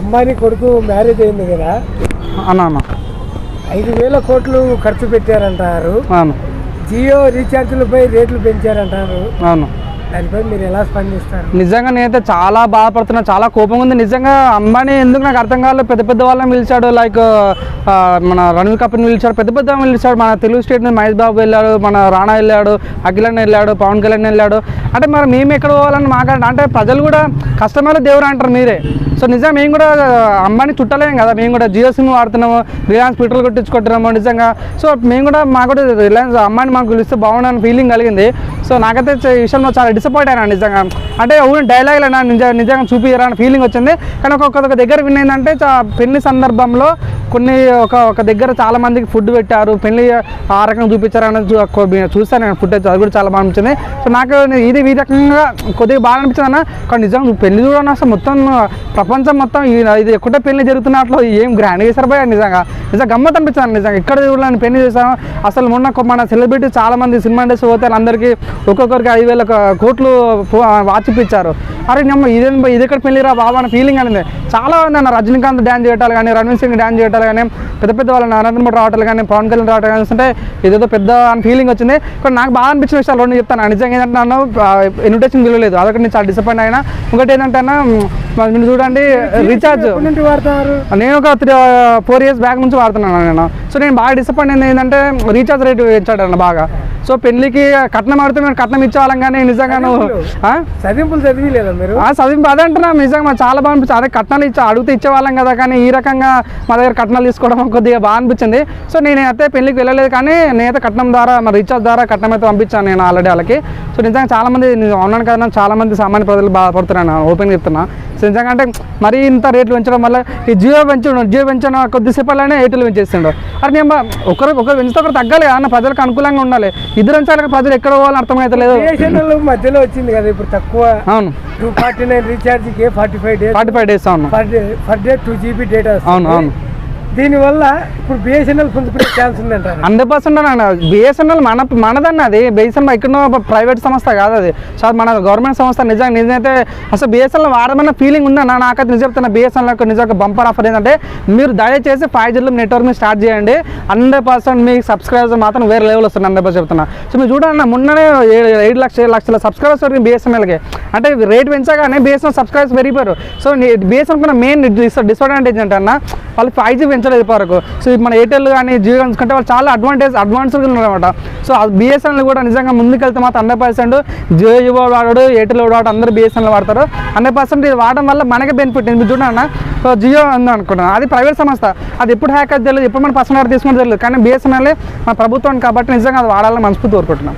అంబానీ కొడుకు మ్యారేజ్ అయింది కదా అన్న 5,000 కోట్లు ఖర్చు పెట్టారంటారు. అవును. జియో రీఛార్జ్లపై రేట్లు పెంచారంటారు. అవును. దానిపై మీరు ఎలా స్పందిస్తారు? నిజంగా నేనైతే చాలా బాధపడుతున్నా, చాలా కోపంగా ఉంది నిజంగా. అంబానీ ఎందుకు నాకు అర్థం కాలేదు. పెద్ద పెద్ద వాళ్ళని పిలిచాడు, లైక్ మన రణవీర్ కపూర్ని పిలిచాడు, పెద్ద పెద్ద పిలిచాడు. మన తెలుగు స్టేట్ నుంచి మహేష్ బాబు వెళ్ళాడు, మన రాణా వెళ్ళాడు, అఖిలన్న వెళ్ళాడు, పవన్ కళ్యాణ్ వెళ్ళాడు. అంటే మరి మేము ఎక్కడ పోవాలని మాట్లాడ అంటే ప్రజలు కూడా కస్టమర్ దేవుడు అంటారు మీరే. సో నిజంగా మేము కూడా అంబానీ చుట్టలేం కదా, మేము కూడా జియో సిమ్ వాడుతున్నాము, రిలయన్స్ పెట్రోల్ కొట్టించుకుంటున్నాము నిజంగా. సో మేము కూడా మాకు కూడా రిలయన్స్ అంబానీ మాకు పిలిస్తే బాగుండని ఫీలింగ్ కలిగింది. సో నాకైతే ఈ విషయంలో చాలా డిసప్పాయింట్ అయినా నిజంగా. అంటే ఊరి డైలాగులు అయినా నిజంగా చూపియరా అని ఫీలింగ్ వచ్చింది. కానీ ఒక్కొక్క దగ్గర వినేందంటే పెళ్లి సందర్భంలో కొన్ని ఒక దగ్గర చాలా మందికి ఫుడ్ పెట్టారు, పెళ్లి ఆ రకంగా చూపించారని చూస్తాను నేను ఫుడ్ అయితే, అది కూడా చాలా బాగా అనిపించింది. సో నాకు ఇది ఈ రకంగా కొద్దిగా బాగా అనిపించింది అన్న. కానీ నిజంగా పెళ్లి చూడని అసలు మొత్తం ప్రపంచం మొత్తం ఇది ఎక్కడే పెళ్లి జరుగుతున్నట్లు ఏం గ్రాండ్ చేశారు భయ. నిజంగా గమ్మత్ అనిపించింది నిజంగా. ఇక్కడ చూడాలని పెళ్లి చేశాను. అసలు మొన్న మన సెలబ్రిటీ చాలా మంది సినిమా ఇండస్ట్రీ పోతే అందరికీ ఒక్కొక్కరికి 5,000 కోట్లు వాచిపించారు. అరే నమ్మ ఇది ఎక్కడ పెళ్ళిరా బాబా అన్న ఫీలింగ్ అనేది చాలా ఉంది అన్న. రజనీకాంత్ డ్యాన్స్ చేయటాలు కానీ, రణవీర్ సింగ్ డ్యాన్స్ చేయటాలు కానీ, పెద్ద పెద్ద వాళ్ళ నరేంద్ర మోడీ రావటాలు కానీ, పవన్ కళ్యాణ్ రావటం కానీ చూస్తుంటే ఇదేదో పెద్ద అని ఫీలింగ్ వచ్చింది. కానీ నాకు బాగా అనిపించిన విషయాలు రెండు చెప్తాను. నిజంగా ఏంటంటే నన్ను ఇన్విటేషన్ విలువలేదు, అదొకటి నేను చాలా డిసప్పాయింట్ అయినా. ఇంకోటి ఏంటంటే అన్న మీరు చూడండి రీఛార్జ్ నేను ఒక 4 years బ్యాక్ నుంచి వాడుతున్నాను నేను. సో నేను బాగా డిసప్పాయింట్ అయింది ఏంటంటే రీఛార్జ్ రేట్ పెంచాడన్న బాగా. సో పెళ్లికి కట్నం ఆడితే మేము కట్నం ఇచ్చేవాళ్ళం కానీ నిజంగా చదింపులు చదివిలేదా మీరు? చదింపు అదే అంటున్నా నిజంగా చాలా బాగా అనిపించింది. అదే కట్నాలు అడిగితే ఇచ్చేవాళ్ళం కదా, కానీ ఈ రకంగా మా దగ్గర కట్నాలు తీసుకోవడం కొద్దిగా బాగా అనిపించింది. సో నేనైతే పెళ్లికి వెళ్ళలేదు, కానీ నేనైతే కట్నం ద్వారా మా రీఛార్జ్ ద్వారా కట్నం అయితే పంపించాను నేను ఆల్రెడీ వాళ్ళకి. సో నిజంగా చాలామంది ఉన్నాను కదా, చాలా మంది సామాన్య ప్రజలు బాధపడుతున్నాను, ఓపెన్గా చెప్తున్నా. సో నిజంగా అంటే మరీ ఇంత రేట్లు పెంచడం వల్ల ఈ జియో పెంచడం కొద్దిసేపట్లోనే ఎయిర్టెల్ పెంచేస్తుండో. అది మేము ఒకరు పెంచితే ఒకరు తగ్గాలి అన్న, ప్రజలకు అనుకూలంగా ఉండాలి. ఇద్దరు అంచాలి, ప్రజలు ఎక్కడ పోవాలని అర్థమవుతలేదు. మధ్యలో వచ్చింది కదా ఇప్పుడు తక్కువ. అవును. 249 రీఛార్జ్కి 45 days అవును, పర్ డే 2 GB డేటా. అవును అవును. దీనివల్ల ఇప్పుడు బిఎస్ఎన్ఎల్ పుంజుకునే ఛాన్స్ ఉందంటారు. 100% అన్న. బిఎస్ఎన్ఎల్ మనదన్న, అది బిఎస్ఎన్ఎల్ ఇక్కడ ప్రైవేట్ సంస్థ కాదు, అది మన గవర్నమెంట్ సంస్థ. నిజమైతే అసలు బిఎస్ఎన్ఎల్ వాడమన్న ఫీలింగ్ ఉందన్న నాకైతే. నిజం చెప్తున్నా, బిఎస్ఎన్ఎల్ నిజంగా బంపర్ ఆఫర్ ఏంటంటే మీరు దయచేసి 5G నెట్వర్క్ మీద స్టార్ట్ చేయండి. 100% మీకు సబ్స్క్రైబర్స్ మాత్రం వేరే లెవెల్ వస్తుంది, 100% చెప్తున్నా. సో మీరు చూడండి, మొన్ననే 7 లక్షల సబ్స్క్రైబర్స్ వరకు బిఎస్ఎన్ఎల్కి. అంటే రేట్ పెంచగానే బిఎస్ఎన్ఎల్ సబ్స్క్రైబర్స్ పెరిగిపోయారు. సో బిఎస్ఎన్ఎల్ కూడా మెయిన్ డిసడ్వాంటేజ్ ఏంటన్నా, వాళ్ళు 5G పెంచలేదు వరకు. సో మన ఎయిర్టెల్ కానీ జియో కంటే వాళ్ళు చాలా అడ్వాన్స్గా ఉన్నారన్నమాట. సో బిఎస్ఎన్ఎల్ కూడా నిజంగా ముందుకెళ్తే మాత్రం 100% జియో వాడాడు, ఎయిర్టెల్ వాడు, అందరూ బిఎస్ఎన్ఎల్ వాడతారు. 100% ఇది వాడడం వల్ల మనకే బెనిఫిట్. మీరు చూడండి, సో జియో ఉంది అనుకున్నాను, అది ప్రైవేట్ సంస్థ, అది ఎప్పుడు హ్యాక్ అది తెలియదు, ఎప్పుడు మన పర్సనల్ తీసుకుంటే తెలియదు. కానీ బిఎస్ఎన్ఎల్ మన ప్రభుత్వం కాబట్టి నిజంగా అది వాడాలని మనస్ఫూర్తి కోరుకుంటున్నాం.